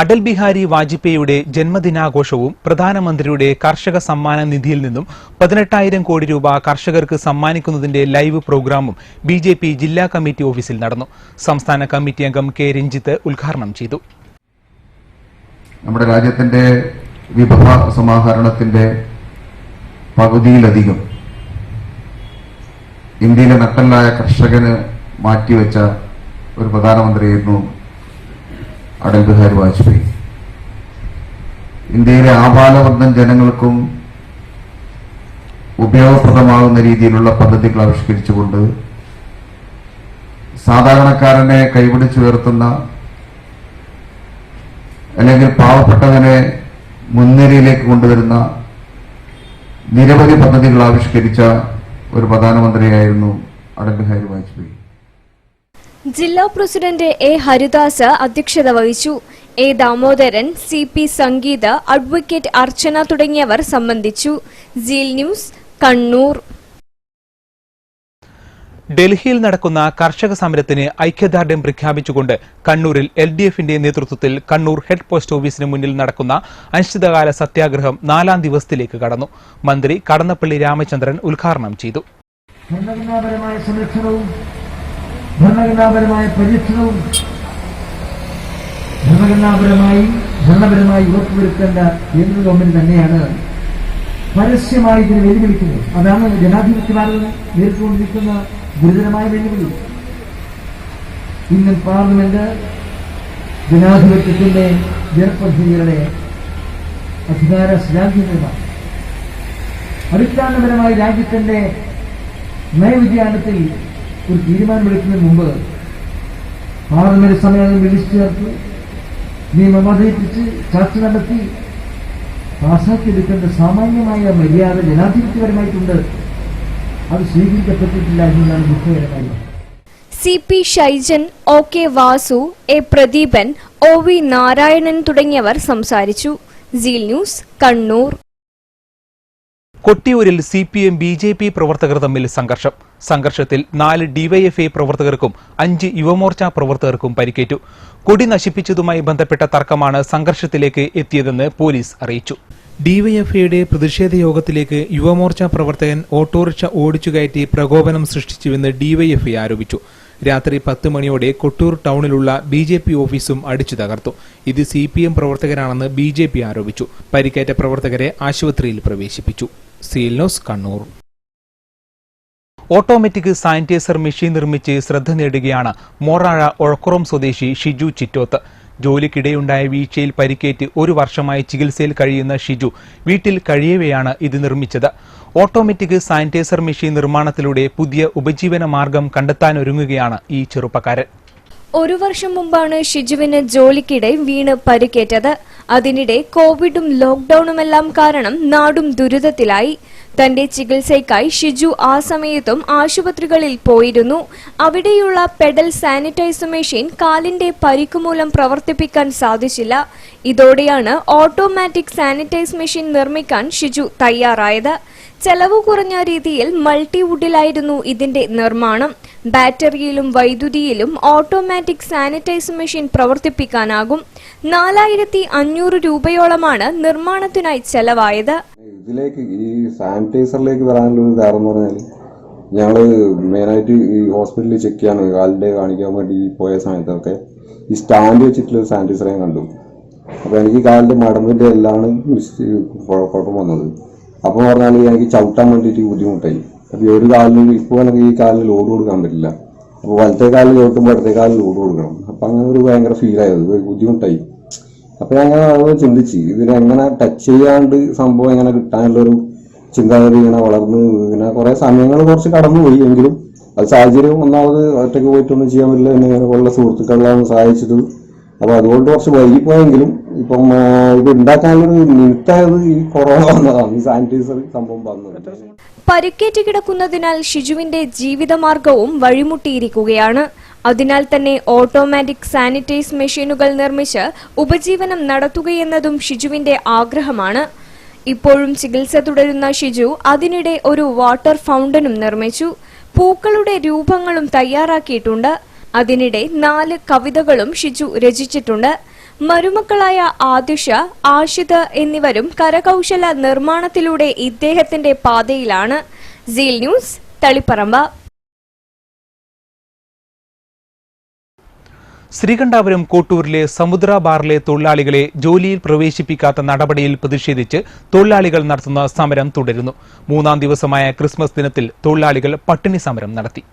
അടൽ ബിഹാരി വാജ്പേയിയുടെ ജന്മദിനാഘോഷവും പ്രധാനമന്ത്രിയുടെ കർഷക സമ്മാന നിധിയിൽ നിന്നും 18,000 കോടി രൂപ കർഷകർക്ക് സമ്മാനിക്കുന്നതിന്റെ ലൈവ് പ്രോഗ്രാമും ബിജെപി ജില്ലാ കമ്മിറ്റി ഓഫീസിൽ നടന്നു. സംസ്ഥാന കമ്മിറ്റി അംഗം കെ രഞ്ജിത്ത് ഉദ്ഘാടനം ചെയ്തു. നമ്മുടെ രാജ്യത്തിന്റെ വിഭവ സമാഹരണത്തിന്റെ പകുതിയിലധികം ഇന്ത്യയിലെ നട്ടലായ കർഷകന് മാറ്റിവെച്ച ഒരു പ്രധാനമന്ത്രിയായിരുന്നു അടൽ ബിഹാരി വാജ്പേയി. ഇന്ത്യയിലെ ആബാലവൃദ്ധം ജനങ്ങൾക്കും ഉപയോഗപ്രദമാകുന്ന രീതിയിലുള്ള പദ്ധതികൾ ആവിഷ്കരിച്ചുകൊണ്ട് സാധാരണക്കാരനെ കൈപിടിച്ചുയർത്തുന്ന അല്ലെങ്കിൽ പാവപ്പെട്ടവനെ മുൻനിരയിലേക്ക് കൊണ്ടുവരുന്ന നിരവധി പദ്ധതികൾ ആവിഷ്കരിച്ച ഒരു പ്രധാനമന്ത്രിയായിരുന്നു അടൽ ബിഹാരി വാജ്പേയി. ജില്ലാ പ്രസിഡന്റ് എ ഹരിദാസ് അധ്യക്ഷത വഹിച്ചു. A Damodaran, C P Sangeetha, advocate Archana തുടങ്ങിയവർ സംബന്ധിച്ചു. Seal news, Kannur. ഡൽഹിയിൽ നടക്കുന്ന കർഷക സമരത്തിന് ഐക്യദാർഢ്യം പ്രഖ്യാപിച്ചുകൊണ്ട് കണ്ണൂരിൽ LDFന്റെ നേതൃത്വത്തിൽ കണ്ണൂർ ഹെഡ് പോസ്റ്റ് ഓഫീസിന് മുന്നിൽ നടക്കുന്ന അനിശ്ചിതകാല സത്യാഗ്രഹം 4ാം ദിവസത്തിലേക്ക് കടന്നു. മന്ത്രി കടന്നപ്പള്ളി രാമചന്ദ്രൻ ഉദ്ഘാടനം ചെയ്തു. ഭരണഘടനാപരമായ പരീക്ഷണവും ഭരണപരമായി ഉറപ്പുവരുത്തേണ്ട കേന്ദ്ര ഗവൺമെന്റ് തന്നെയാണ് പരസ്യമായി ഇതിനെ വെല്ലുവിളിക്കുന്നത്. അതാണ് ജനാധിപത്യ ഭാരതം നേരിട്ടുകൊണ്ടിരിക്കുന്ന ഗുരുതരമായ വെല്ലുവിളി. ഇന്ത്യൻ പാർലമെന്റ് ജനാധിപത്യത്തിന്റെ ജനപ്രതിനിധികളുടെ അധികാര ശ്ലാഘ്യമാണ്. അടിസ്ഥാനപരമായി രാജ്യത്തിന്റെ നയവിജ്ഞാനത്തിൽ ഒരു തീരുമാനമെടുക്കുന്നതിന് മുമ്പ് പാർലമെന്റ് സമ്മേളനം വിളിച്ചു ചേർത്ത് നിയമം അവതരിപ്പിച്ച് ചർച്ച നടത്തി പാസാക്കിയെടുക്കേണ്ട സാമാന്യമായ മര്യാദ ജനാധിപത്യപരമായിട്ടുണ്ട്. അത് സ്വീകരിക്കപ്പെട്ടിട്ടില്ല എന്നതാണ് ദുഃഖകരമായി. CP Shaijan, OK Vasu, A Pradeepan, OV Narayanan തുടങ്ങിയവർ സംസാരിച്ചു. Seal news, Kannur. കൊട്ടിയൂരിൽ CPM BJP പ്രവർത്തകർ തമ്മിൽ സംഘർഷത്തിൽ 4 DYFI പ്രവർത്തകർക്കും 5 യുവമോർച്ച പ്രവർത്തകർക്കും പരിക്കേറ്റു. കൊടി നശിപ്പിച്ചതുമായി ബന്ധപ്പെട്ട തർക്കമാണ് സംഘർഷത്തിലേക്ക് എത്തിയതെന്ന് പോലീസ് അറിയിച്ചു. DYFIയുടെ പ്രതിഷേധ യോഗത്തിലേക്ക് യുവമോർച്ച പ്രവർത്തകൻ ഓട്ടോറിക്ഷ ഓടിച്ചുകയറ്റി പ്രകോപനം സൃഷ്ടിച്ചുവെന്ന് DYFI ആരോപിച്ചു. രാത്രി 10 മണിയോടെ കൊട്ടൂർ ടൗണിലുള്ള BJP ഓഫീസും അടിച്ചു തകർത്തു. ഇത് CPM പ്രവർത്തകരാണെന്ന് BJP ആരോപിച്ചു. പരിക്കേറ്റ പ്രവർത്തകരെ ആശുപത്രിയിൽ പ്രവേശിപ്പിച്ചു. Seal news, Kannur. Automatic sanitiser machine നിർമ്മിച്ച് ശ്രദ്ധ നേടുകയാണ് മോറാഴ ഒഴക്കുറം സ്വദേശി ഷിജു ചിറ്റോത്ത്. ജോലിക്കിടെയുണ്ടായ വീഴ്ചയിൽ പരിക്കേറ്റ് 1 വർഷമായി ചികിത്സയിൽ കഴിയുന്ന ഷിജു വീട്ടിൽ കഴിയവെയാണ് ഇത് നിർമ്മിച്ചത്. ഓട്ടോമാറ്റിക് സാനിറ്റൈസർ മെഷീൻ നിർമ്മാണത്തിലൂടെ പുതിയ ഉപജീവന മാർഗം കണ്ടെത്താനൊരുങ്ങുകയാണ് ഈ ചെറുപ്പക്കാരൻ. 1 വർഷം മുമ്പാണ് ഷിജുവിന് ജോലിക്കിടെ വീണ് പരിക്കേറ്റത്. അതിനിടെ കോവിഡും ലോക്ഡൌണുമെല്ലാം കാരണം നാടും ദുരിതത്തിലായി. തന്റെ ചികിത്സയ്ക്കായി ഷിജു ആ സമയത്തും ആശുപത്രികളിൽ പോയിരുന്നു. അവിടെയുള്ള പെഡൽ സാനിറ്റൈസർ മെഷീൻ കാലിന്റെ പരിക്കുമൂലം പ്രവർത്തിപ്പിക്കാൻ സാധിച്ചില്ല. ഇതോടെയാണ് ഓട്ടോമാറ്റിക് സാനിറ്റൈസ് മെഷീൻ നിർമ്മിക്കാൻ ഷിജു തയ്യാറായത്. ചെലവ് കുറഞ്ഞ രീതിയിൽ മൾട്ടിവുഡിലായിരുന്നു ഇതിന്റെ നിർമ്മാണം. ബാറ്ററിയിലും വൈദ്യുതിയിലും ഓട്ടോമാറ്റിക് സാനിറ്റൈസർ മെഷീൻ പ്രവർത്തിപ്പിക്കാനാകും. 4,500 രൂപയോളമാണ് നിർമ്മാണത്തിനായി ചെലവായത്. ഇതിലേക്ക് ഈ സാനിറ്റൈസറിലേക്ക് വരാനുള്ള ഒരു കാരണം എന്ന് പറഞ്ഞാൽ ഞങ്ങള് മെയിനായിട്ട് ഈ ഹോസ്പിറ്റലിൽ ചെക്ക് ചെയ്യാൻ കാലിന്റെ കാണിക്കാൻ വേണ്ടി പോയ സമയത്തൊക്കെ ഈ സ്റ്റാൻഡ് വെച്ചിട്ടുള്ള സാനിറ്റൈസർ ഞാൻ കണ്ടു. അപ്പൊ എനിക്ക് കാലിന്റെ മടമ്പിന്റെ എല്ലാം കുഴപ്പം വന്നത്. അപ്പൊ പറഞ്ഞാൽ എനിക്ക് ചവിട്ടാൻ വേണ്ടിയിട്ട് ബുദ്ധിമുട്ടായി. അപ്പൊ ഒരു കാലിൽ ഇപ്പോൾ എനിക്ക് ഈ കാലിൽ ലോഡ് കൊടുക്കാൻ പറ്റില്ല. അപ്പൊ വലത്തെ കാലിൽ ചവിട്ടുമ്പോൾ ഇടത്തെ കാലിൽ ലോഡ് കൊടുക്കണം. അപ്പൊ അങ്ങനെ ഒരു ഭയങ്കര ഫീലായത്, ബുദ്ധിമുട്ടായി. അപ്പൊ ഞങ്ങൾ അത് ചിന്തിച്ച് ഇതിനെങ്ങനെ ടച്ച് ചെയ്യാണ്ട് സംഭവം എങ്ങനെ കിട്ടാനുള്ളൊരു ചിന്താഗതി ഇങ്ങനെ വളർന്ന് ഇങ്ങനെ കുറെ സമയങ്ങൾ കുറച്ച് കടന്നുപോയി. എങ്കിലും അത് സാഹചര്യം ഒന്നാമത് ഒറ്റയ്ക്ക് പോയിട്ടൊന്നും ചെയ്യാൻ പറ്റില്ല. എന്നെ ഉള്ള സുഹൃത്തുക്കളാണ് സഹായിച്ചത്. അപ്പൊ അതുകൊണ്ട് കുറച്ച് വൈകിപ്പോയെങ്കിലും ഇപ്പം ഇത് ഉണ്ടാക്കാനുള്ളൊരു നിമിത്തമായത് ഈ കൊറോണ വന്നതാണ്, ഈ സാനിറ്റൈസർ സംഭവം വന്നത്. പരിക്കേറ്റ് കിടക്കുന്നതിനാൽ ഷിജുവിന്റെ ജീവിതമാർഗവും വഴിമുട്ടിയിരിക്കുകയാണ്. അതിനാൽ തന്നെ ഓട്ടോമാറ്റിക് സാനിറ്റൈസ് മെഷീനുകൾ നിർമ്മിച്ച് ഉപജീവനം നടത്തുകയെന്നതും ഷിജുവിന്റെ ആഗ്രഹമാണ്. ഇപ്പോഴും ചികിത്സ തുടരുന്ന ഷിജു അതിനിടെ ഒരു വാട്ടർ ഫൗണ്ടനും നിർമ്മിച്ചു. പൂക്കളുടെ രൂപങ്ങളും തയ്യാറാക്കിയിട്ടുണ്ട്. അതിനിടെ 4 കവിതകളും ഷിജു രചിച്ചിട്ടുണ്ട്. മരുമക്കളായ ആദിഷ, ആഷിദ് എന്നിവരും കരകൗശല നിർമ്മാണത്തിലൂടെ ഇദ്ദേഹത്തിന്റെ പാതയിലാണ്. Seal news, Taliparamba. ശ്രീകണ്ഠാപുരം കോട്ടൂരിലെ സമുദ്ര ബാറിലെ തൊഴിലാളികളെ ജോലിയിൽ പ്രവേശിപ്പിക്കാത്ത നടപടിയിൽ പ്രതിഷേധിച്ച് തൊഴിലാളികൾ നടത്തുന്ന സമരം തുടരുന്നു. 3-ാം ദിവസമായ ക്രിസ്മസ് ദിനത്തിൽ തൊഴിലാളികൾ പട്ടിണി സമരം നടത്തി.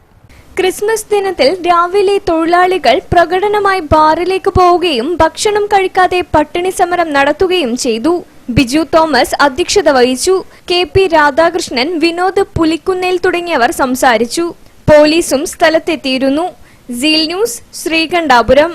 ക്രിസ്മസ് ദിനത്തിൽ രാവിലെ തൊഴിലാളികൾ പ്രകടനമായി ബാറിലേക്ക് പോവുകയും ഭക്ഷണം കഴിക്കാതെ പട്ടിണി സമരം നടത്തുകയും ചെയ്തു. ബിജു തോമസ് അധ്യക്ഷത വഹിച്ചു. KP രാധാകൃഷ്ണൻ, വിനോദ് പുലിക്കുന്നേൽ തുടങ്ങിയവർ സംസാരിച്ചു. പോലീസും സ്ഥലത്തെത്തിയിരുന്നു. Seal news, Sreekandapuram.